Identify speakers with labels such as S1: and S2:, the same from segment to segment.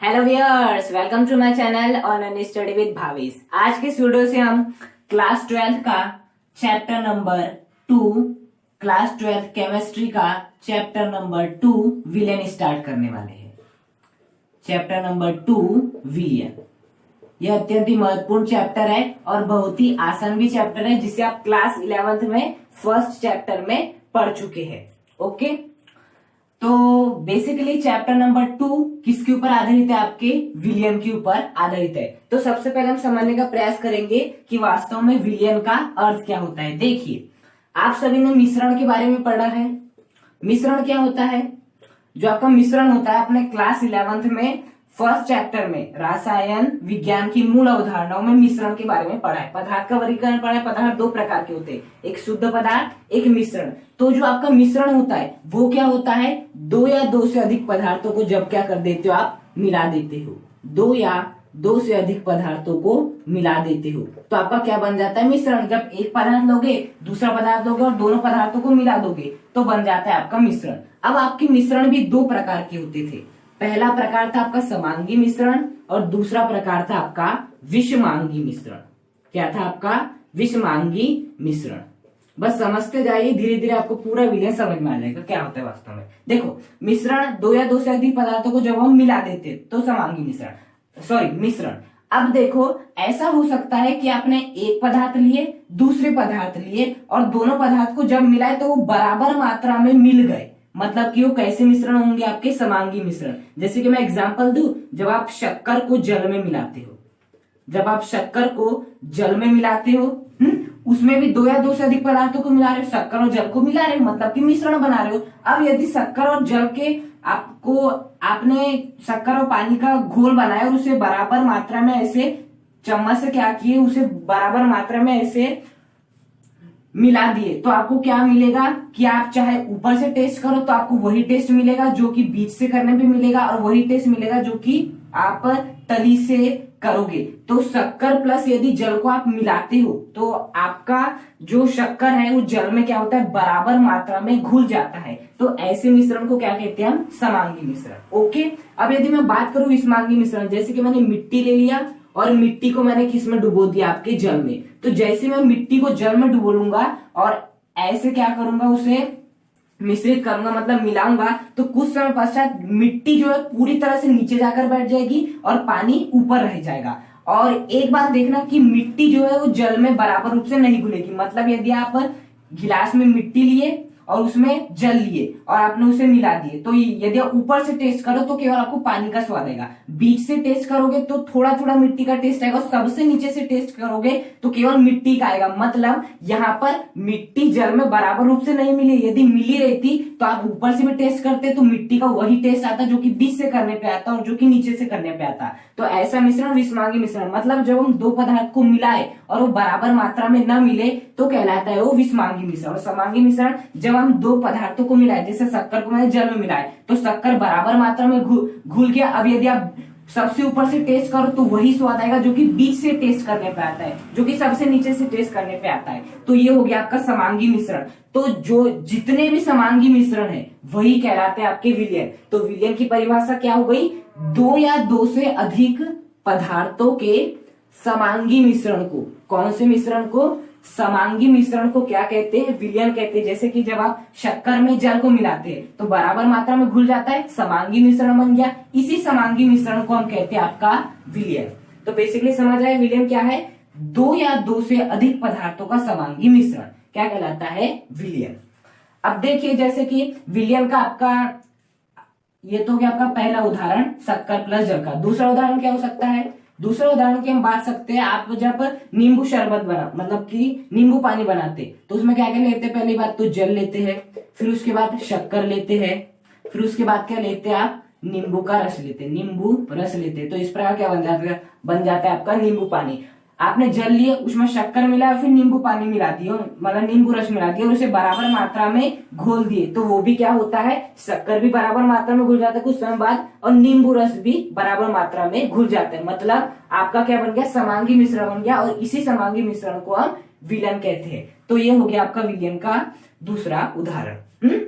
S1: Hello viewers, welcome to my channel online study with Bhavesh. आज के इस वीडियो से हम क्लास 12 का चैप्टर नंबर 2, क्लास 12 केमिस्ट्री का चैप्टर नंबर 2 विलेन स्टार्ट करने वाले हैं। चैप्टर नंबर 2 विलियन, यह अत्यंत ही महत्वपूर्ण चैप्टर है और बहुत ही आसान भी चैप्टर है, जिसे आप क्लास 11th में फर्स्ट चैप्टर में पढ़ चुके हैं। ओके, तो बेसिकली चैप्टर नंबर 2 किसके ऊपर आधारित है? आपके विलियन के ऊपर आधारित है। तो सबसे पहले हम समझने का प्रयास करेंगे कि वास्तव में विलियन का अर्थ क्या होता है। देखिए, आप सभी ने मिश्रण के बारे में पढ़ा है। मिश्रण क्या होता है? जो आपका मिश्रण होता है, अपने क्लास 11th में फर्स्ट चैप्टर में रसायन विज्ञान की मूल अवधारणाओं में मिश्रण के बारे में पढ़ा है। पदार्थ का वर्गीकरण पढ़ा है। पदार्थ दो प्रकार के होते हैं, एक शुद्ध पदार्थ, एक मिश्रण। तो जो आपका मिश्रण होता है वो क्या होता है? दो या दो से अधिक पदार्थों को जब क्या कर देते हो, आप मिला देते हो। दो या दो से अधिक पदार्थों को मिला देते हो तो आपका क्या बन जाता है? मिश्रण। जब एक पदार्थ लोगे, दूसरा पदार्थ लोगे और दोनों पदार्थों को मिला दोगे तो बन जाता है आपका मिश्रण। अब आपके मिश्रण भी दो प्रकार के होते थे। पहला प्रकार था आपका समांगी मिश्रण और दूसरा प्रकार था आपका विषमांगी मिश्रण। क्या था आपका? विषमांगी मिश्रण। बस समझते जाइए, धीरे धीरे आपको पूरा विलयन समझ में आ जाएगा क्या होता है वास्तव में। देखो, मिश्रण दो या दो से अधिक पदार्थों को जब हम मिला देते तो समांगी मिश्रण। अब देखो, ऐसा हो सकता है कि आपने एक पदार्थ लिए, दूसरे पदार्थ लिए और दोनों पदार्थ को जब मिलाए तो वो बराबर मात्रा में मिल गए, मतलब कि वो कैसे मिश्रण होंगे? आपके समांगी मिश्रण। जैसे कि मैं एग्जांपल दूं, जब आप शक्कर को जल में मिलाते हो, उसमें भी दो या दो से अधिक पदार्थों को मिला रहे हो, शक्कर और जल को मिला रहे हो, मतलब कि मिश्रण बना रहे हो। अब यदि शक्कर और जल के आपने शक्कर और पानी का घोल बनाया और उसे बराबर मात्रा में ऐसे चम्मच से क्या किए, उसे बराबर मात्रा में ऐसे मिला दिए तो आपको क्या मिलेगा कि आप चाहे ऊपर से टेस्ट करो तो आपको वही टेस्ट मिलेगा जो कि बीच से करने पे मिलेगा, और वही टेस्ट मिलेगा जो कि आप तली से करोगे। तो शक्कर प्लस यदि जल को आप मिलाते हो तो आपका जो शक्कर है वो जल में क्या होता है? बराबर मात्रा में घुल जाता है। तो ऐसे मिश्रण को क्या कहते हैं? हम समांगी मिश्रण। ओके, अब यदि मैं बात करूं विषमांगी मिश्रण, जैसे कि मैंने मिट्टी ले लिया और मिट्टी को मैंने किस में डुबो दिया? आपके जल में। तो जैसे मैं मिट्टी को जल में डुबो लूंगा और ऐसे क्या करूंगा, उसे मिश्रित करूंगा, मतलब मिलाऊंगा, तो कुछ समय पश्चात मिट्टी जो है पूरी तरह से नीचे जाकर बैठ जाएगी और पानी ऊपर रह जाएगा। और एक बात देखना कि मिट्टी जो है वो जल में बराबर रूप से नहीं घुलेगी। मतलब यदि आप गिलास में मिट्टी लिए और उसमें जल लिए और आपने उसे मिला दिए, तो यदि आप ऊपर से टेस्ट करो तो केवल आपको पानी का स्वाद आएगा, बीच से टेस्ट करोगे तो थोड़ा थोड़ा मिट्टी का टेस्ट आएगा, सबसे नीचे से टेस्ट करोगे तो केवल मिट्टी का आएगा। मतलब यहाँ पर मिट्टी जल में बराबर रूप से नहीं मिली। यदि मिली रहती तो आप ऊपर से भी टेस्ट करते तो मिट्टी का वही टेस्ट आता जो कि बीच से करने पे आता और जो कि नीचे से करने पे आता। तो ऐसा मिश्रण विषमांगी मिश्रण। मतलब जब हम दो पदार्थ को मिलाए और वो बराबर मात्रा में न मिले तो कहलाता है वो विषमांगी मिश्रण। और समांगी मिश्रण, जब हम दो पदार्थों को मिलाए, जैसे शक्कर को मैंने जल में मिलाए तो शक्कर बराबर मात्रा में घुल गया। अब यदि आप सबसे ऊपर से टेस्ट करो तो वही स्वाद आएगा जो कि बीच से टेस्ट करने पे आता है, जो कि सबसे नीचे से टेस्ट करने पे आता है। तो ये हो गया आपका समांगी मिश्रण। तो जो जितने भी समांगी मिश्रण है वही कहलाते हैं आपके विलयन। तो विलयन की परिभाषा क्या हो गई? दो या दो से अधिक पदार्थों के समांगी मिश्रण को। कौन से मिश्रण को? समांगी मिश्रण को क्या कहते हैं? विलयन कहते हैं। जैसे कि जब आप शक्कर में जल को मिलाते हैं तो बराबर मात्रा में घुल जाता है, समांगी मिश्रण बन गया। इसी समांगी मिश्रण को हम कहते हैं आपका विलयन। तो बेसिकली समझ आए विलयन क्या है? दो या दो से अधिक पदार्थों का समांगी मिश्रण क्या कहलाता है? विलयन। अब देखिए, जैसे कि विलयन का आपका ये तो क्या आपका पहला उदाहरण, शक्कर प्लस जल का। दूसरा उदाहरण क्या हो सकता है? दूसरा उदाहरण की हम बात सकते हैं, आप जब नींबू शरबत बना, मतलब कि नींबू पानी बनाते तो उसमें क्या क्या लेते हैं? पहली बात तो जल लेते हैं, फिर उसके बाद शक्कर लेते हैं, फिर उसके बाद क्या लेते हैं? आप नींबू का रस लेते हैं, नींबू रस लेते हैं। तो इस प्रकार क्या बन जाता है आपका नींबू पानी। आपने जल लिए, उसमें शक्कर मिला और फिर नींबू पानी मिला दिया, मतलब नींबू रस मिला दिया और उसे बराबर मात्रा में घोल दिए, तो वो भी क्या होता है? शक्कर भी बराबर मात्रा में घुल जाता है कुछ समय बाद और नींबू रस भी बराबर मात्रा में घुल जाता है। मतलब आपका क्या बन गया? समांगी मिश्रण बन गया। और इसी समांगी मिश्रण को हम विलयन कहते हैं। तो ये हो गया आपका विलयन का दूसरा उदाहरण।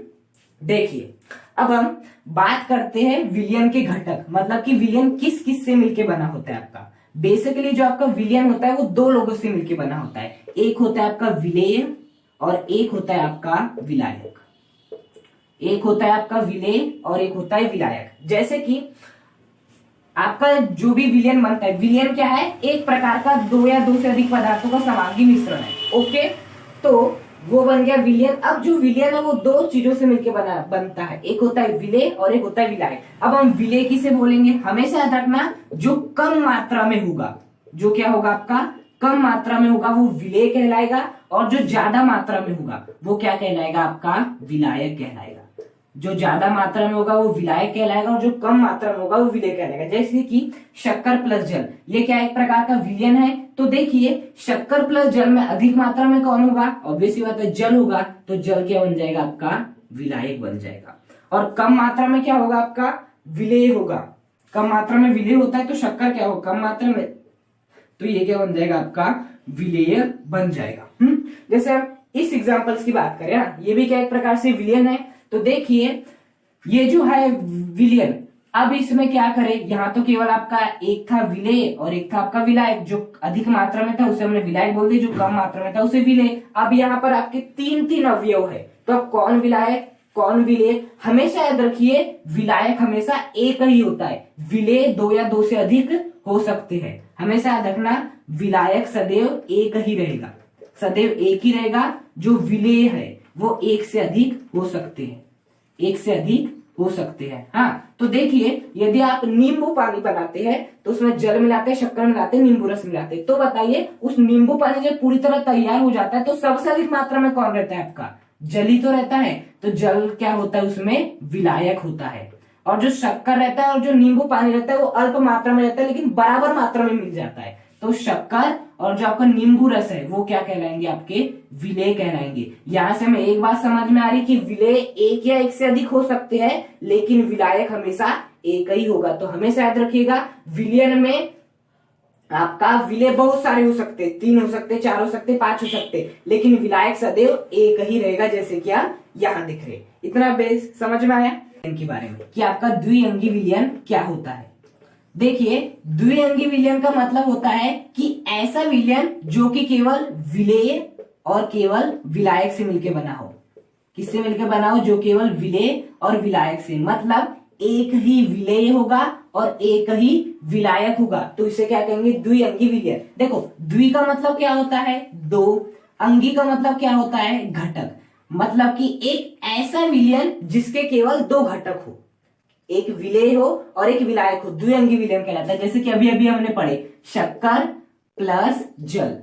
S1: देखिए, अब हम बात करते हैं विलयन के घटक, मतलब कि विलयन किस किस से मिलके बना होता है आपका। बेसिकली जो आपका विलयन होता है वो दो लोगों से मिलके बना होता है, एक होता है आपका विलेय और एक होता है आपका विलायक। एक होता है आपका विलेय और एक होता है विलायक। जैसे कि आपका जो भी विलयन बनता है, विलयन क्या है, एक प्रकार का दो या दो से अधिक पदार्थों का समांगी मिश्रण है। ओके, तो वो बन गया विलयन। अब जो विलयन है वो दो चीजों से मिलकर बनता है, एक होता है विलेय और एक होता है विलायक। अब हम विलेय किसे बोलेंगे, हमेशा याद रखना जो कम मात्रा में होगा, जो क्या होगा आपका कम मात्रा में होगा वो विलेय कहलाएगा, और जो ज्यादा मात्रा में होगा वो क्या कहलाएगा आपका विलायक कहलाएगा। जो ज्यादा मात्रा में होगा वो विलायक कहलाएगा और जो कम मात्रा में होगा वो विलेय कहलाएगा। जैसे कि शक्कर प्लस जल, ये क्या एक प्रकार का विलयन है। तो देखिए शक्कर प्लस जल में अधिक मात्रा में कौन होगा, ऑब्वियसली बात है जल होगा, तो जल क्या बन जाएगा आपका विलायक बन जाएगा। और कम मात्रा में क्या होगा आपका विलेय होगा, कम मात्रा में विलेय होता है तो शक्कर क्या होगा कम मात्रा में, तो ये क्या बन जाएगा आपका विलेय बन जाएगा। जैसे हम इस एग्जांपल्स की बात करें ना, ये भी क्या एक प्रकार से विलयन है। तो देखिए ये जो है विलयन, अब इसमें क्या करें, यहाँ तो केवल आपका एक था विलेय और एक था आपका विलायक। जो अधिक मात्रा में था उसे हमने विलायक बोल दिया, जो कम मात्रा में था उसे विलेय। अब यहाँ पर आपके तीन तीन अवयव है, तो अब कौन विलायक कौन विलेय, हमेशा याद रखिए विलायक हमेशा एक ही होता है, विलेय दो या दो से अधिक हो सकते हैं। हमेशा याद रखना विलायक सदैव एक ही रहेगा, सदैव एक ही रहेगा। जो विलेय है वो एक से अधिक हो सकते हैं, एक से अधिक हो सकते हैं। हाँ, तो देखिए यदि आप नींबू पानी बनाते हैं तो उसमें जल मिलाते हैं, शक्कर मिलाते हैं, नींबू रस मिलाते हैं, तो बताइए उस नींबू पानी जब पूरी तरह तैयार हो जाता है तो सबसे अधिक मात्रा में कौन रहता है आपका जल ही तो रहता है। तो जल क्या होता है उसमें विलायक होता है, और जो शक्कर रहता है और जो नींबू पानी रहता है वो अल्प मात्रा में रहता है लेकिन बराबर मात्रा में मिल जाता है। तो शक्कर और जो आपका नींबू रस है वो क्या कहलाएंगे आपके विलेय कहलाएंगे। यहां से हमें एक बात समझ में आ रही कि विलेय एक या एक से अधिक हो सकते हैं लेकिन विलायक हमेशा एक ही होगा। तो हमेशा याद रखिएगा विलयन में आपका विलेय बहुत सारे हो सकते, 3 हो सकते, 4 हो सकते, 5 हो सकते, लेकिन विलायक सदैव एक ही रहेगा, जैसे कि आप यहाँ दिख रहे। इतना बेस समझ में आया इनके बारे में कि आपका द्विअंगी विलयन क्या होता है। देखिए द्विअंगी विलयन का मतलब होता है कि ऐसा विलयन जो कि केवल विलेय और केवल विलायक से मिलकर बना हो। किससे मिलकर बना हो, जो केवल विलेय और विलायक से, मतलब एक ही विलेय होगा और एक ही विलायक होगा, तो इसे क्या कहेंगे द्विअंगी विलयन। देखो द्वि का मतलब क्या होता है दो, अंगी का मतलब क्या होता है घटक, मतलब कि एक ऐसा विलयन जिसके केवल दो घटक हो, एक विलेय हो और एक विलायक हो, द्विअंगी विलयन कहलाता है। जैसे कि अभी अभी हमने पढ़े शक्कर प्लस जल,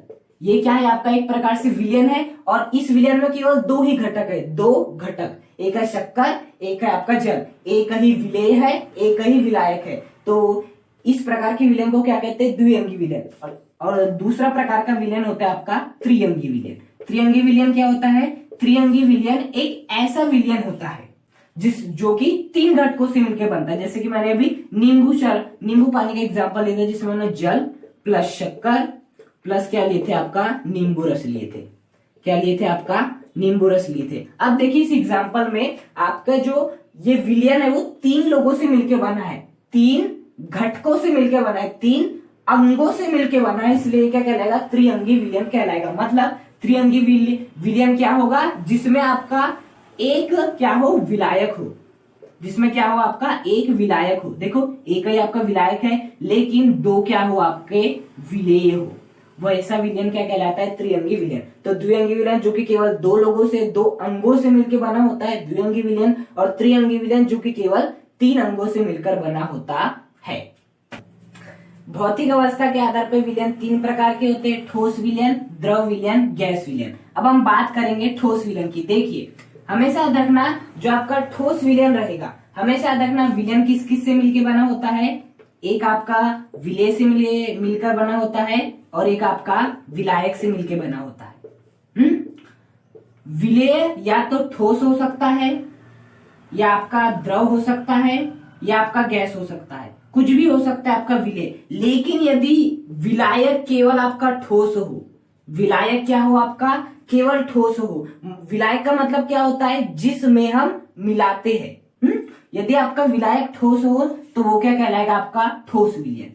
S1: ये क्या है आपका एक प्रकार से विलयन है, और इस विलयन में केवल दो ही घटक है, दो घटक, एक है शक्कर एक है आपका जल, एक ही विलेय है एक ही विलायक है। तो इस प्रकार के विलयन को क्या कहते हैं द्विअंगी विलयन। और दूसरा प्रकार का विलयन होता है आपका त्रिअंगी विलयन। त्रिअंगी विलयन क्या होता है, त्रिअंगी विलयन एक ऐसा विलयन होता है जो कि 3 घटकों से मिलकर बनता है। जैसे कि मैंने अभी नींबू पानी का एग्जांपल लिया था जिसमें मैंने जल प्लस शक्कर प्लस क्या लिए थे आपका नींबू रस लिए थे, क्या लिए थे आपका नींबू रस लिए थे। अब देखिए इस एग्जांपल में आपका जो ये विलयन है वो 3 लोगों से मिलकर बना है, 3 घटकों से मिलकर बना है, 3 अंगों से मिलकर बना है, इसलिए क्या कहलाएगा त्रिअंगी विलयन कहलाएगा। मतलब त्रिअंगी विलयन क्या होगा जिसमें आपका एक क्या हो विलायक हो, जिसमें क्या हो आपका एक विलायक हो। देखो एक ही आपका विलायक है लेकिन 2 क्या हो आपके विलेय हो, वो ऐसा विलयन क्या कहलाता है त्रिअंगी विलयन। तो द्विअंगी विलयन जो कि केवल 2 लोगों से 2 अंगों से मिलकर बना होता है द्विअंगी विलयन, और त्रिअंगी विलयन जो कि केवल 3 अंगों से मिलकर बना होता है। भौतिक अवस्था के आधार पर विलयन 3 प्रकार के होते हैं, ठोस विलयन, द्रव विलयन, गैस विलयन। अब हम बात करेंगे ठोस विलयन की। देखिए हमेशा याद रखना जो आपका ठोस विलयन रहेगा, हमेशा याद रखना विलयन किस किस से मिलकर बना होता है, एक आपका विलेय से मिलकर बना होता है और एक आपका विलायक से मिलकर बना होता है। विलेय या तो ठोस हो सकता है या आपका द्रव हो सकता है या आपका गैस हो सकता है, कुछ भी हो सकता है आपका विलेय। लेकिन यदि विलायक केवल आपका ठोस हो, विलायक क्या हो आपका केवल ठोस हो, विलायक का मतलब क्या होता है जिसमें हम मिलाते हैं। यदि आपका विलायक ठोस हो तो वो क्या कहलाएगा, आपका ठोस विलयन।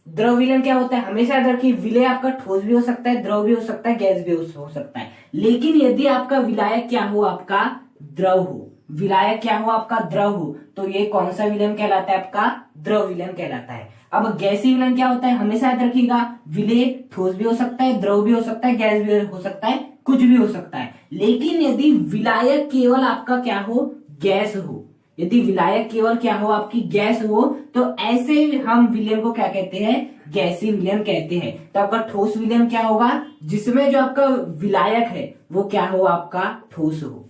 S1: द्रव विलयन क्या होता है, हमेशा याद रखिए विलय आपका ठोस भी हो सकता है, द्रव भी हो सकता है, गैस भी हो सकता है। लेकिन यदि आपका विलायक क्या हो, आपका द्रव हो, विलायक क्या हो आपका द्रव हो, तो ये कौन सा विलयन कहलाता है, आपका द्रव विलयन कहलाता है। अब गैसीय विलयन क्या होता है, हमेशा याद रखिएगा विलय ठोस भी हो सकता है, द्रव भी हो सकता है, गैस भी हो सकता है, कुछ भी हो सकता है। लेकिन यदि विलायक केवल आपका क्या हो, गैस हो, यदि विलायक केवल क्या हो, आपकी गैस हो, तो ऐसे हम विलयन को क्या कहते हैं, गैसीय विलयन कहते हैं। तो आपका ठोस विलयन क्या होगा, जिसमें जो आपका विलायक है वो क्या हो, आपका ठोस हो,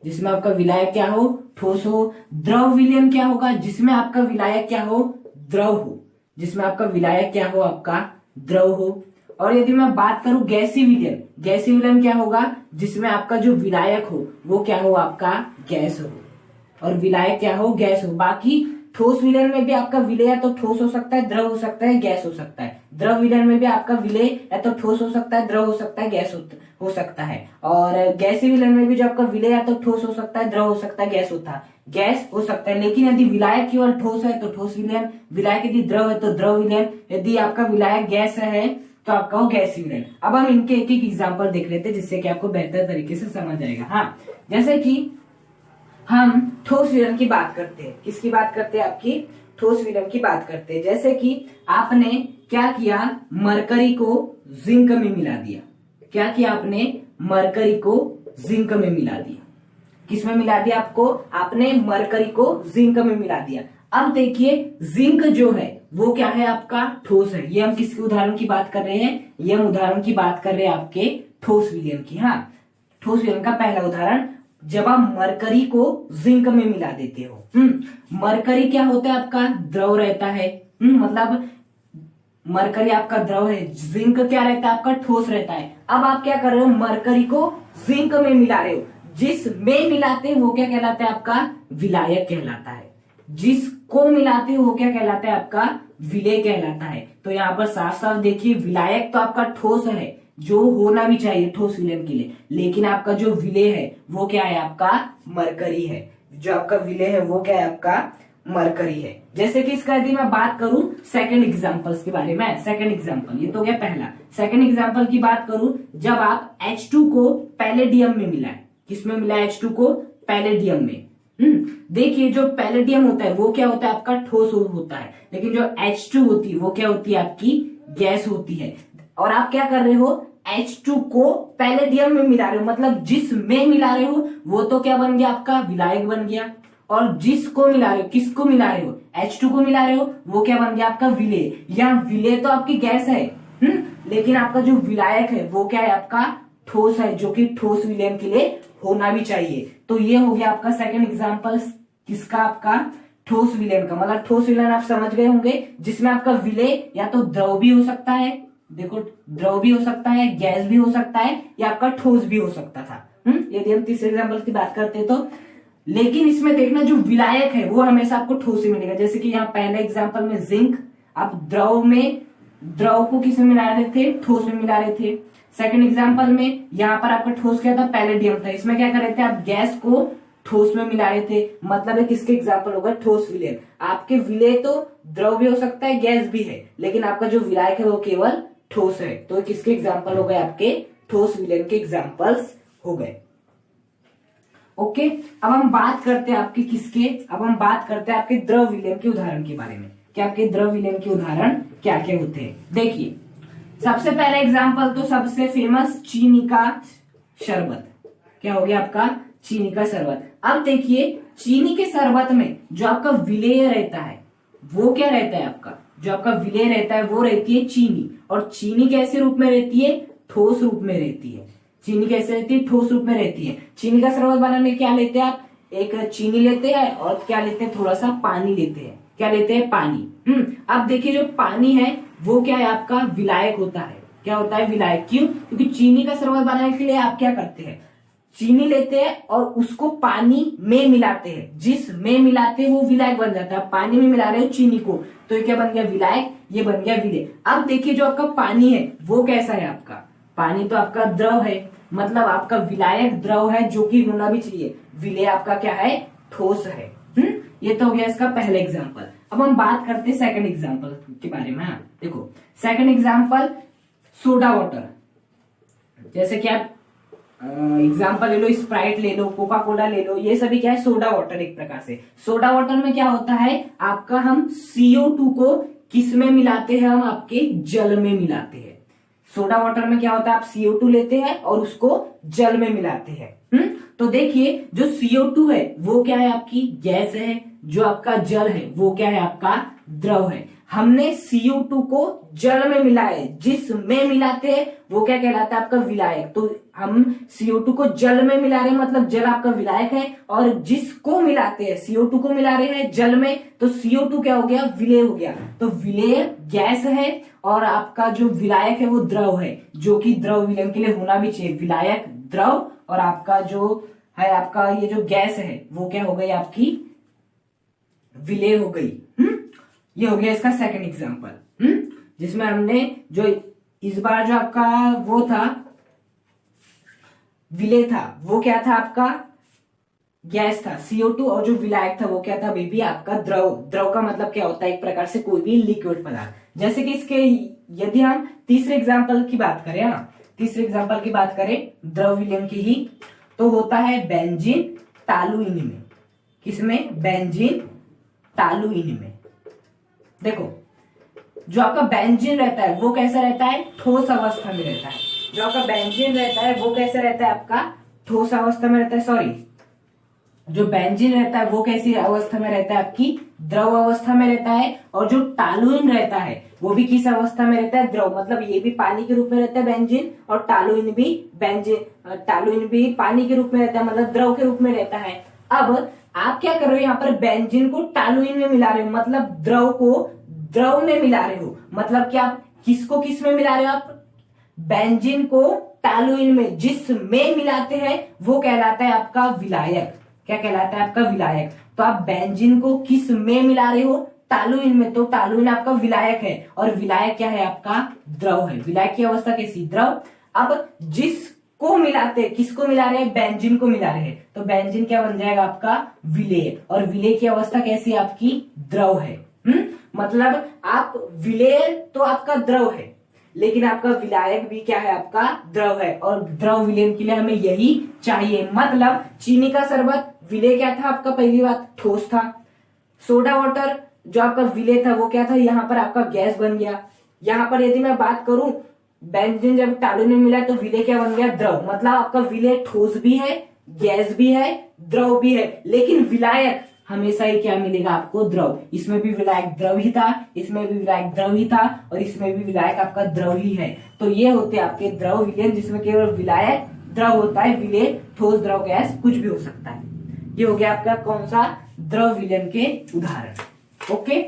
S1: जिसमें आपका विलायक क्या हो, ठोस हो। द्रव विलयन क्या होगा, जिसमें आपका विलायक क्या हो, द्रव हो, जिसमें आपका विलायक क्या हो, आपका द्रव हो। और यदि मैं बात करूं गैसीय विलयन, गैसीय विलयन क्या होगा, जिसमें आपका जो विलायक हो वो क्या हो, आपका गैस हो, और विलायक क्या हो, गैस हो। बाकी ठोस विलयन में भी आपका विलय या तो ठोस हो सकता है, द्रव हो सकता है, गैस हो सकता है। द्रव विलयन में भी आपका विलय या तो ठोस हो सकता है, द्रव हो सकता है, गैस हो सकता है। और गैसीय विलयन में भी जो आपका विलय या तो ठोस हो सकता है, द्रव हो सकता है, गैस हो सकता है। लेकिन यदि विलायक केवल ठोस है तो ठोस विलयन, विलायक यदि द्रव है तो द्रव विलयन, यदि आपका विलायक गैस है तो आपका हो गैसीय विलयन। अब हम इनके एक एक एग्जाम्पल देख लेते हैं जिससे कि आपको बेहतर तरीके से समझ आएगा। हाँ, जैसे कि हम ठोस विलयन की बात करते हैं, किसकी बात करते हैं, आपकी ठोस विलयन की बात करते हैं। जैसे कि आपने क्या किया, मरकरी को जिंक में मिला दिया। क्या किया आपने, मरकरी को जिंक में मिला दिया। किसमें मिला दिया, आपने मरकरी को जिंक में मिला दिया। अब देखिए जिंक जो है वो क्या है, आपका ठोस है। ये हम किसके उदाहरण की बात कर रहे हैं, ये हम उदाहरण की बात कर रहे हैं आपके ठोस विलयन की। हाँ, ठोस विलयन का पहला उदाहरण, जब आप मरकरी को जिंक में मिला देते हो। मरकरी क्या होता है, आपका द्रव रहता है। मतलब मरकरी आपका द्रव है, जिंक क्या रहता है, आपका ठोस रहता है। अब आप क्या कर रहे हो, मरकरी को जिंक में मिला रहे हो। जिस में मिलाते हैं वो क्या कहलाता है, आपका विलायक कहलाता है। जिसको मिलाते हो वो क्या कहलाता है, आपका विलय कहलाता है। तो यहाँ पर साफ साफ देखिए, विलायक तो आपका ठोस है जो होना भी चाहिए ठोस विलयन के लिए, लेकिन आपका जो विलय है वो क्या है, आपका मरकरी है। जो आपका विलय है वो क्या है, आपका मरकरी है। जैसे कि इसका यदि मैं बात करूं सेकंड एग्जांपल्स के बारे में, सेकंड एग्जांपल ये तो गया पहला। सेकंड एग्जांपल की बात करूं, जब आप H2 को पैलेडियम में मिलाएं, किसमें मिला, H2 को पैलेडियम में। देखिए जो पैलेडियम होता है वो क्या होता है, आपका ठोस होता है, लेकिन जो H2 होती है वो क्या होती है, आपकी गैस होती है। और आप क्या कर रहे हो, H2 को पैलेडियम में मिला रहे हो, मतलब जिस में मिला रहे हो वो तो क्या बन गया, आपका विलायक बन गया। और जिसको मिला रहे हो, किसको मिला रहे हो, H2 को मिला रहे हो, वो क्या बन गया, आपका विलय। या विलय तो आपकी गैस है, लेकिन आपका जो विलायक है वो क्या है, आपका ठोस है, जो कि ठोस विलयन के लिए होना भी चाहिए। तो ये हो गया आपका सेकंड एग्जांपल किसका, आपका ठोस विलयन का। मतलब ठोस विलयन आप समझ गए होंगे, जिसमें आपका विलय या तो द्रव भी हो सकता है, देखो द्रव भी हो सकता है, गैस भी हो सकता है, या आपका ठोस भी हो सकता था। यदि हम तीसरे एग्जांपल की बात करते हैं तो, लेकिन इसमें देखना जो विलायक है वो हमेशा आपको ठोस ही मिलेगा। जैसे कि यहाँ पहले एग्जांपल में जिंक, आप द्रव को किस में मिला रहे थे, ठोस में मिला रहे थे। सेकंड एग्जांपल में यहाँ पर आपका ठोस क्या था, पैलेडियम था। इसमें क्या कर रहे थे, आप गैस को ठोस में मिला रहे थे। मतलब है किसके एग्जांपल होगा, ठोस विलयन। आपके विलय तो द्रव भी हो सकता है, गैस भी है, लेकिन आपका जो विलायक है वो केवल ठोस है। तो किसके एग्जांपल हो गए, आपके ठोस विलयन के एग्जांपल्स हो गए। ओके, अब हम बात करते हैं आपके किसके, अब हम बात करते हैं आपके द्रव विलयन के उदाहरण के बारे में कि आपके द्रव विलयन के उदाहरण क्या क्या होते हैं। देखिए सबसे पहला एग्जांपल तो सबसे फेमस चीनी का शरबत। क्या हो गया आपका, चीनी का शरबत। अब देखिए चीनी के शरबत में जो आपका विलय रहता है वो क्या रहता है, आपका जो आपका विलय रहता है वो रहती है चीनी। और चीनी कैसे रूप में रहती है, ठोस रूप में रहती है। चीनी कैसे रहती है, ठोस रूप में रहती है। चीनी का शरबत बनाने क्या लेते हैं आप, एक चीनी लेते हैं और क्या लेते हैं, थोड़ा सा पानी लेते हैं। क्या लेते हैं, पानी। अब देखिए जो पानी है वो क्या है, आपका विलायक होता है। क्या होता है, विलायक। क्यों, क्योंकि चीनी का शरबत बनाने के लिए आप क्या करते हैं, चीनी लेते हैं और उसको पानी में मिलाते हैं। जिस में मिलाते हैं वो विलायक बन जाता है। पानी में मिला रहे हो चीनी को, तो ये क्या बन गया, विलायक, ये बन गया विलय। अब देखिए जो आपका पानी है वो कैसा है, आपका पानी तो आपका द्रव है, मतलब आपका विलायक द्रव है जो कि होना भी चाहिए। विलय आपका क्या है, ठोस है। ये तो हो गया इसका पहला एग्जाम्पल। अब हम बात करते हैं सेकंड एग्जाम्पल के बारे में। हाँ देखो, सेकंड एग्जाम्पल सोडा वाटर। जैसे कि आप एग्जाम्पल ले लो, स्प्राइट ले लो, कोका कोला ले लो, ये सभी क्या है, सोडा वाटर एक प्रकार से। सोडा वाटर में क्या होता है आपका, हम CO2 को किस में मिलाते हैं, हम आपके जल में मिलाते हैं। सोडा वाटर में क्या होता है, आप CO2 लेते हैं और उसको जल में मिलाते हैं। तो देखिए जो CO2 है वो क्या है, आपकी गैस है, जो आपका जल है वो क्या है, आपका द्रव है। हमने CO2 को जल में मिलाया, जिसमें मिलाते हैं वो क्या कहलाता है, आपका विलायक। तो हम CO2 को जल में मिला रहे हैं, मतलब जल आपका विलायक है, और जिसको मिलाते हैं, CO2 को मिला रहे हैं जल में, तो CO2 क्या हो गया, विलेय हो गया। तो विलेय गैस है और आपका जो विलायक है वो द्रव है, जो कि द्रव विलयन के लिए होना भी चाहिए। विलायक, द्रव, और आपका जो है आपका ये जो गैस है वो क्या हो गई, आपकी विलेय हो गई। ये हो गया इसका सेकंड एग्जांपल, जिसमें हमने जो इस बार जो आपका वो था विलेय था, वो क्या था, आपका गैस था CO2, और जो विलायक था वो क्या था बेबी, आपका द्रव। द्रव का मतलब क्या होता है, एक प्रकार से कोई भी लिक्विड पदार्थ। जैसे कि इसके यदि हम तीसरे एग्जाम्पल की बात करें, तीसरे एग्जाम्पल की बात करें द्रव विलयन की ही, तो होता है बेंजीन टालुइन में। किसमें, बेंजीन टालुइन में। देखो जो आपका बेंजीन रहता है वो कैसा रहता है, ठोस अवस्था में रहता है। जो आपका बेंजीन रहता है वो कैसे रहता है, आपका ठोस अवस्था में रहता है। सॉरी, जो बेंजीन रहता है वो कैसी अवस्था में रहता है, आपकी द्रव अवस्था में रहता है। और जो टालुइन रहता है वो भी किस अवस्था में रहता है, द्रव। मतलब ये भी पानी के रूप में रहता है बेंजीन, और टालुइन भी पानी के रूप में रहता है, मतलब द्रव के रूप में रहता है। अब आप क्या कर रहे हो, यहाँ पर बेंजीन को टालुइन में मिला रहे हो, मतलब द्रव को द्रव में मिला रहे हो। मतलब क्या, आप किसको किस में मिला रहे हो, आप बेंजीन को टालुइन में जिसमें मिलाते हैं वो कहलाता है आपका विलायक। क्या कहलाता है, आपका विलायक। तो आप बेंजीन को किस में मिला रहे हो, टालुइन में, तो टालुइन आपका विलायक है, और विलायक क्या है, आपका द्रव है। विलायक की अवस्था कैसी, द्रव। अब जिसको मिलाते हैं, किसको मिला रहे हैं, बेंजीन को मिला रहे हैं, तो बेंजीन क्या बन जाएगा, आपका विलेय। और विलेय की अवस्था कैसी, आपकी द्रव है। मतलब आप विलेय तो आपका द्रव है, लेकिन आपका विलायक भी क्या है, आपका द्रव है। और द्रव विलयन के लिए हमें यही चाहिए। मतलब चीनी का शरबत विलेय क्या था, आपका पहली बात ठोस था। सोडा वाटर जो आपका विलेय था वो क्या था, यहाँ पर आपका गैस बन गया। यहाँ पर यदि मैं बात करूं, बेंजीन जब टालुइन में मिला तो विलेय क्या बन गया, द्रव। मतलब आपका विलेय ठोस भी है, गैस भी है, द्रव भी है। लेकिन विलायक हमेशा ही क्या मिलेगा, आपको द्रव। इसमें भी विलायक द्रव ही था, इसमें भी विलायक द्रव ही था, और इसमें भी विलायक आपका द्रव ही है। तो ये होते हैं आपके द्रव विलयन, जिसमें केवल विलायक द्रव होता है, विलेय ठोस, द्रव, गैस कुछ भी हो सकता है। ये हो गया आपका कौन सा, द्रव विलयन के उदाहरण। ओके,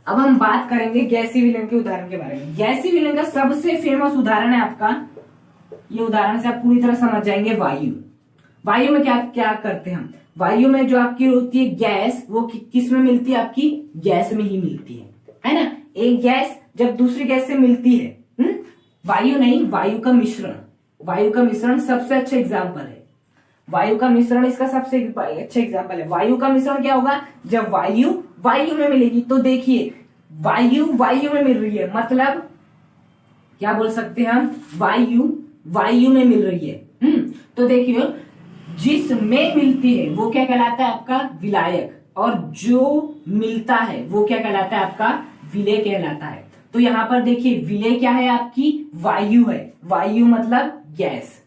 S1: अब हम बात करेंगे गैसीय विलयन के उदाहरण के बारे में। गैसीय विलयन का सबसे फेमस उदाहरण है आपका, ये उदाहरण से आप पूरी तरह समझ जाएंगे, वायु। वायु में क्या क्या करते हैं हम, वायु में जो आपकी होती है गैस, वो किस में मिलती है, आपकी गैस में ही मिलती है ना। एक गैस जब दूसरी गैस से मिलती है, वायु नहीं, वायु का मिश्रण। वायु का मिश्रण सबसे अच्छा एग्जाम्पल है। वायु का मिश्रण इसका सबसे अच्छा एग्जाम्पल है। वायु का मिश्रण क्या होगा, जब वायु वायु में मिलेगी। तो देखिए वायु वायु में मिल रही है, मतलब क्या बोल सकते हैं हम, वायु वायु में मिल रही है। तो देखिए जिसमें मिलती है वो क्या कहलाता है, आपका विलायक, और जो मिलता है वो क्या कहलाता है, आपका विलेय कहलाता है। तो यहाँ पर देखिए विलेय क्या है, आपकी वायु है। वायु मतलब गैस।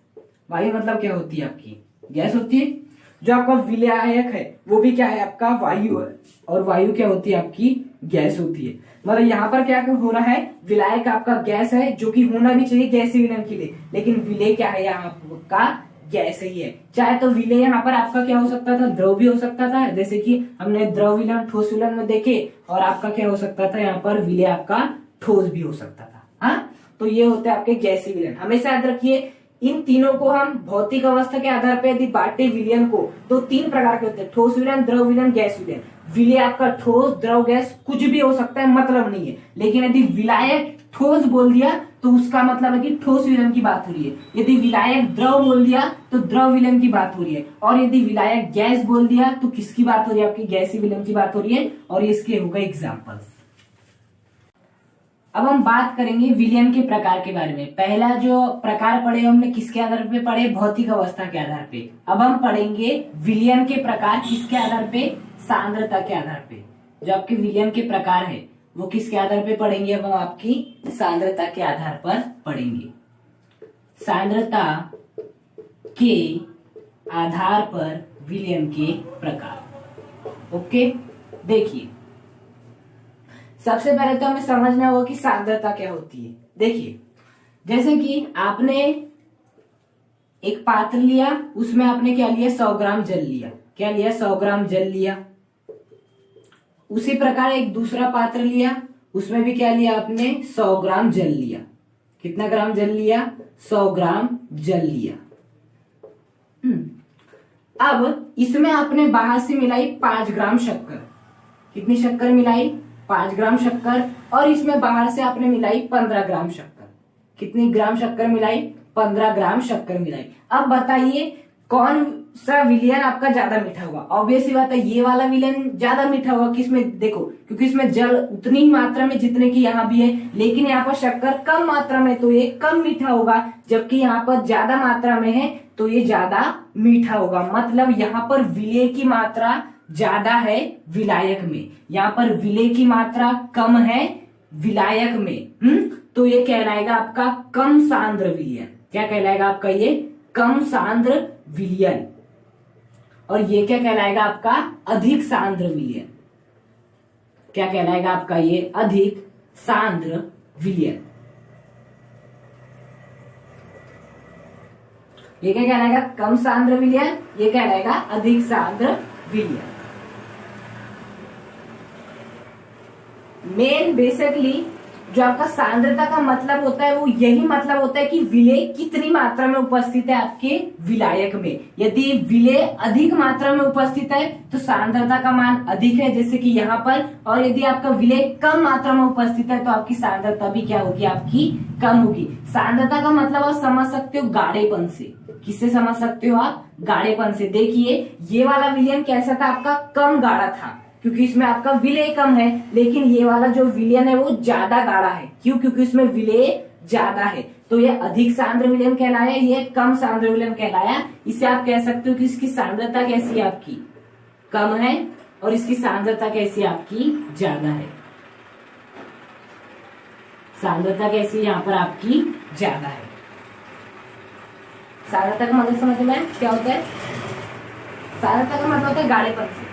S1: वायु मतलब क्या होती है, आपकी गैस होती है। जो आपका विलायक है वो भी क्या है, आपका वायु है, और वायु क्या होती है, आपकी गैस होती है। मतलब यहाँ पर क्या हो रहा है, विलायक आपका गैस है, जो कि होना भी चाहिए गैसीय विलयन के लिए, लेकिन विलेय क्या है, यहाँ का गैस ही है। चाहे तो विलेय यहाँ पर आपका क्या हो सकता था, द्रव भी हो सकता था, जैसे कि हमने द्रव विलयन ठोस विलयन में देखे, और आपका क्या हो सकता था, यहाँ पर विलेय आपका ठोस भी हो सकता था। हाँ, तो ये होते हैं आपके गैसीय विलयन। हमेशा याद रखिए इन तीनों को हम भौतिक अवस्था के आधार पर यदि बांटे विलयन को, तो तीन प्रकार के होते हैं, ठोस विलयन, द्रव विलयन, गैस विलयन। विलेय आपका ठोस, द्रव, गैस कुछ भी हो सकता है, मतलब नहीं है। लेकिन यदि विलायक ठोस बोल दिया तो उसका मतलब है कि ठोस विलयन की बात हो रही है। यदि विलायक द्रव बोल दिया तो द्रव विलयन की बात हो रही है, और यदि विलायक गैस बोल दिया तो किसकी बात हो रही है? आपकी गैसीय विलयन की बात हो रही है। और इसके हो गए एग्जाम्पल्स। अब हम बात करेंगे विलयन के प्रकार के बारे में। पहला जो प्रकार पढ़े हमने किसके आधार पे पढ़े? भौतिक अवस्था के आधार पे। अब हम पढ़ेंगे विलयन के प्रकार किसके आधार पे? सांद्रता के आधार पे। जो आपके विलयन के प्रकार है वो किसके आधार पे पढ़ेंगे? अब हम आपकी सांद्रता के आधार पर पढ़ेंगे। सांद्रता के आधार पर विलयन के प्रकार। ओके, देखिए सबसे पहले तो हमें समझना होगा कि सांद्रता क्या होती है। देखिए जैसे कि आपने एक पात्र लिया, उसमें आपने क्या लिया? 100 ग्राम जल लिया। क्या लिया? 100 ग्राम जल लिया। उसी प्रकार एक दूसरा पात्र लिया, उसमें भी क्या लिया आपने? 100 ग्राम जल लिया। कितना ग्राम जल लिया? 100 ग्राम जल लिया। अब इसमें आपने बाहर से मिलाई 5 ग्राम शक्कर। कितनी शक्कर मिलाई? 5 ग्राम शक्कर। और इसमें बाहर से आपने मिलाई 15 ग्राम शक्कर। कितनी ग्राम शक्कर मिलाई? 15 ग्राम शक्कर मिलाई। अब बताइए कौन सा विलयन आपका ज्यादा मीठा होगा? ऑब्वियस ही बात है ये वाला विलयन ज्यादा मीठा होगा। किसमें? देखो, क्योंकि इसमें जल उतनी ही मात्रा में जितने की यहाँ भी है, लेकिन यहाँ पर शक्कर कम मात्रा में, तो ये कम मीठा होगा। जबकि यहाँ पर ज्यादा मात्रा में है तो ये ज्यादा मीठा होगा। मतलब यहाँ पर विलय की मात्रा ज्यादा है विलायक में, यहाँ पर विलय की मात्रा कम है विलायक में। तो ये कहलाएगा आपका कम सांद्र विलयन। क्या कहलाएगा आपका? ये कम सांद्र विलयन। और ये क्या कहलाएगा आपका? अधिक सांद्र विलयन। क्या कहलाएगा आपका? ये अधिक सांद्र विलयन। ये क्या कहलाएगा? कम सांद्र विलयन। ये कहलाएगा अधिक सांद्र विलयन। मेन बेसिकली जो आपका सांद्रता का मतलब होता है वो यही मतलब होता है कि विलय कितनी मात्रा में उपस्थित है आपके विलायक में। यदि विलय अधिक मात्रा में उपस्थित है तो सांद्रता का मान अधिक है, जैसे कि यहाँ पर। और यदि आपका विलय कम मात्रा में उपस्थित है तो आपकी सांद्रता भी क्या होगी? आपकी कम होगी। सांद्रता का मतलब आप समझ सकते हो गाढ़ेपन से। किससे समझ सकते हो आप? गाढ़ेपन से। देखिए ये वाला विलयन कैसा था? आपका कम गाढ़ा था, क्योंकि इसमें आपका विलय कम है। लेकिन ये वाला जो विलयन है वो ज्यादा गाढ़ा है। क्यों? क्योंकि इसमें विलय ज्यादा है। तो ये अधिक सांद्र विलयन कहलाया, ये कम सांद्र विलयन कहलाया। इसे आप कह सकते हो कि इसकी सांद्रता कैसी है? आपकी कम है, और इसकी सांद्रता कैसी है? आपकी ज्यादा है। सांद्रता कैसी है यहाँ पर? आपकी ज्यादा है। सांद्रता का मतलब समझ में क्या होता है? सांद्रता का मतलब होता है गाढ़ेपन से।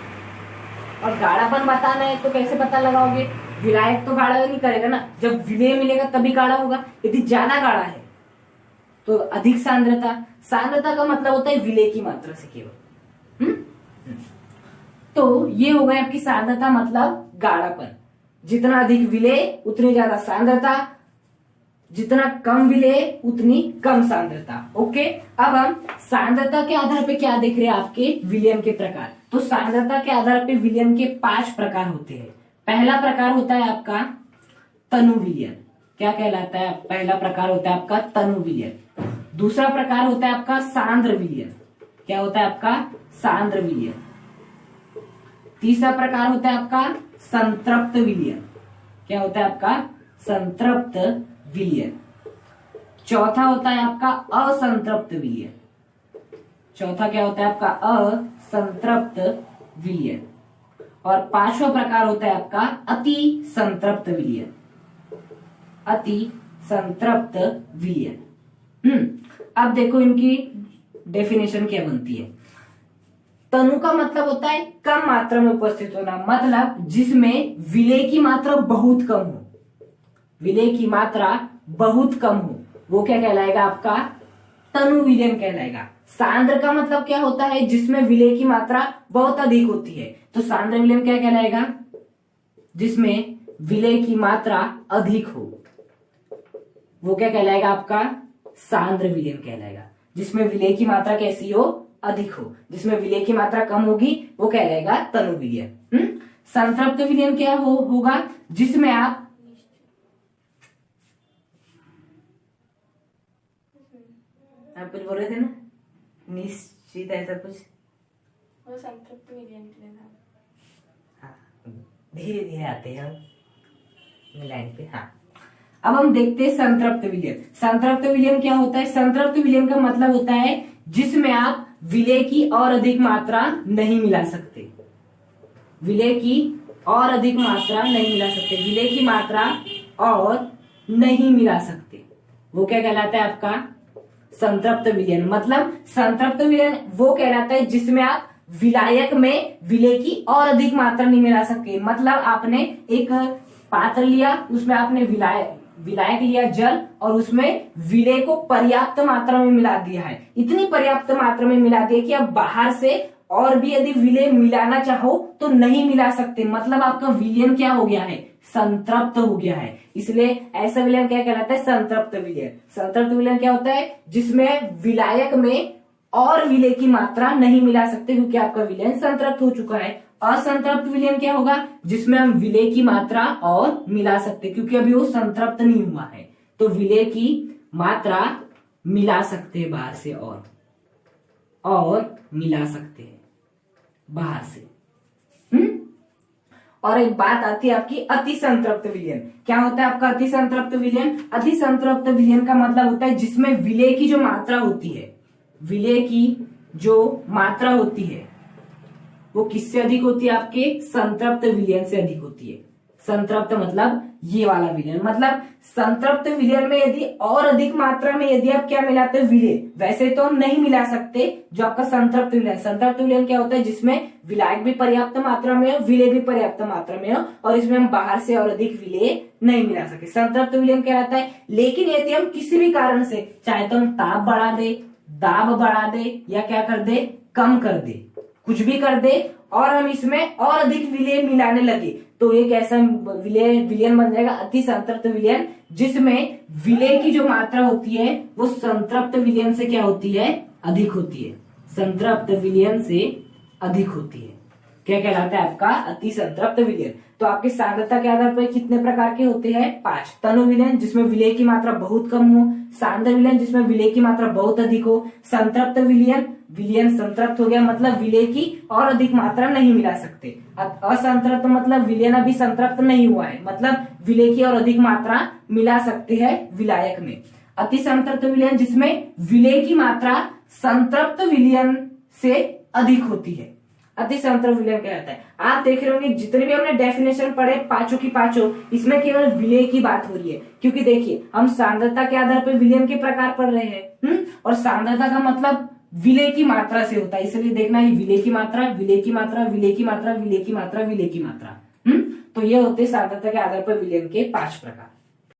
S1: और गाढ़ापन बताना है तो कैसे पता लगाओगे? विलायक तो गाढ़ा नहीं करेगा ना, जब विलय मिलेगा तभी गाढ़ा होगा। यदि ज्यादा गाढ़ा है तो अधिक सांद्रता। सांद्रता का मतलब होता है विलय की मात्रा से केवल। तो ये हो गई आपकी सांद्रता, मतलब गाढ़ापन। जितना अधिक विलय उतनी ज्यादा सांद्रता, जितना कम विलय उतनी कम सांद्रता। ओके, अब हम सांद्रता के आधार पे क्या देख रहे हैं? आपके विलयन के प्रकार। तो सांद्रता के आधार पे विलयन के 5 प्रकार होते हैं। पहला प्रकार होता है आपका तनु विलयन। क्या कहलाता है? पहला प्रकार होता है आपका तनु विलयन। दूसरा प्रकार होता है आपका सांद्र विलयन। क्या होता है आपका? सांद्र विलयन। तीसरा प्रकार होता है आपका संतृप्त विलयन। क्या होता है आपका? संतृप्त विलयन। चौथा होता है आपका असंतृप्त विलयन। चौथा क्या होता है आपका? असंतृप्त विलयन। और 5वां प्रकार होता है आपका अति संतृप्त विलयन। अति संतृप्त विलयन। अब देखो इनकी डेफिनेशन क्या बनती है। तनु का मतलब होता है कम मात्रा में उपस्थित होना, मतलब जिसमें विलय की मात्रा बहुत कम हो। विलय की मात्रा बहुत कम हो, वो क्या कहलाएगा? आपका तनु विलयन कहलाएगा। सांद्र का मतलब क्या होता है? जिसमें विलय की मात्रा बहुत अधिक होती है। तो सांद्र विलयन क्या कहलाएगा? जिसमें विलय की मात्रा अधिक हो, वो क्या कहलाएगा? आपका सांद्र विलयन कहलाएगा। जिसमें विलय की मात्रा कैसी हो? अधिक हो। जिसमें विलय की मात्रा कम होगी वो कहलाएगा तनु विलयन। संतृप्त विलयन क्या होगा? जिसमें आप आप कुछ बोल रहे थे ना, निश्चित ऐसा कुछ।
S2: वो संतृप्त विलयन के लिए था।
S1: हाँ, धीरे धीरे आते हैं हम लाइन पे। हाँ, अब हम देखते हैं संतृप्त विलयन। संतृप्त विलयन क्या होता है? संतृप्त विलयन का मतलब होता है जिसमें आप विलय की और अधिक मात्रा नहीं मिला सकते। विलय की और अधिक मात्रा नहीं मिला सकते, विलय की मात्रा और नहीं मिला सकते, वो क्या कहलाता है आपका? संतृप्त विलयन। मतलब संतृप्त विलयन वो कहलाता है जिसमें आप विलायक में विलय की और अधिक मात्रा नहीं मिला सकते। मतलब आपने एक पात्र लिया, उसमें आपने विलायक लिया जल, और उसमें विलय को पर्याप्त मात्रा में मिला दिया है। इतनी पर्याप्त मात्रा में मिला दिया कि आप बाहर से और भी यदि विलय मिलाना चाहो तो नहीं मिला सकते। मतलब आपका विलयन क्या हो गया है? संतृप्त हो गया है। इसलिए ऐसा विलयन क्या कहलाता है? संतृप्त विलयन। संतृप्त विलयन क्या होता है? जिसमें विलायक में और विलय की मात्रा नहीं मिला सकते, क्योंकि आपका विलयन संतृप्त हो चुका है। असंतृप्त विलयन क्या होगा? जिसमें हम विलय की मात्रा और मिला सकते, क्योंकि अभी वो संतृप्त नहीं हुआ है, तो विलय की मात्रा मिला सकते हैं बाहर से, और मिला सकते हैं बाहर से। और एक बात आती है आपकी अति संतृप्त विलयन। क्या होता है आपका अति संतृप्त विलयन? अति संतृप्त विलयन का मतलब होता है जिसमें विलय की जो मात्रा होती है, विलय की जो मात्रा होती है वो किससे अधिक होती है? आपके संतृप्त विलयन से अधिक होती है। संतृप्त मतलब ये वाला विलयन। मतलब संतृप्त विलयन में यदि और अधिक मात्रा में यदि आप क्या मिलाते हो? विलय। वैसे तो हम नहीं मिला सकते जो आपका संतृप्त विलयन। संतृप्त विलयन क्या होता है? जिसमें विलायक भी पर्याप्त मात्रा में हो, विलय भी पर्याप्त मात्रा में हो, और इसमें हम बाहर से और अधिक विलय नहीं मिला सके, संतृप्त विलयन कहलाता है। लेकिन यदि हम किसी भी कारण से चाहे तो हम ताप बढ़ा दे, दाब बढ़ा दे, या क्या कर दे? कम कर दे, कुछ भी कर दे, और हम इसमें और अधिक विलय मिलाने लगे, तो एक ऐसा विलयन बन जाएगा अति संतृप्त विलयन, जिसमें विलय की जो मात्रा होती है वो संतृप्त विलयन से क्या होती है? अधिक होती है। संतृप्त विलयन से अधिक होती है। क्या कहलाता है आपका? अति संतृप्त विलयन। तो आपके सांद्रता के आधार पर कितने प्रकार के होते हैं? 5। तनु विलयन जिसमें विलय की मात्रा बहुत कम हो, सांद्र विलयन जिसमें विलय की मात्रा बहुत अधिक हो, संतृप्त विलयन, विलयन संतृप्त हो गया मतलब विलय की और अधिक मात्रा नहीं मिला सकते। असंतृप्त मतलब विलयन अभी संतृप्त नहीं हुआ है, मतलब विलय की और अधिक मात्रा मिला सकते हैं विलायक में। अति संतृप्त विलयन जिसमें विलय की मात्रा संतृप्त विलयन से अधिक होती है, अति संतृप्त विलयन कहलाता है। आप देख रहे होंगे जितने भी हमने डेफिनेशन पढ़े पांचों की पांचों, इसमें केवल विलय की बात हो रही है, क्योंकि देखिए हम सांद्रता के आधार पर विलयन के प्रकार पढ़ रहे हैं, और सांद्रता का मतलब विलय की मात्रा से होता है, इसलिए देखना है विलय की मात्रा, विलय की मात्रा, विलय की मात्रा, विलय की मात्रा, विलय की मात्रा। तो ये होते हैं सांद्रता के आधार पर विलयन के 5 प्रकार।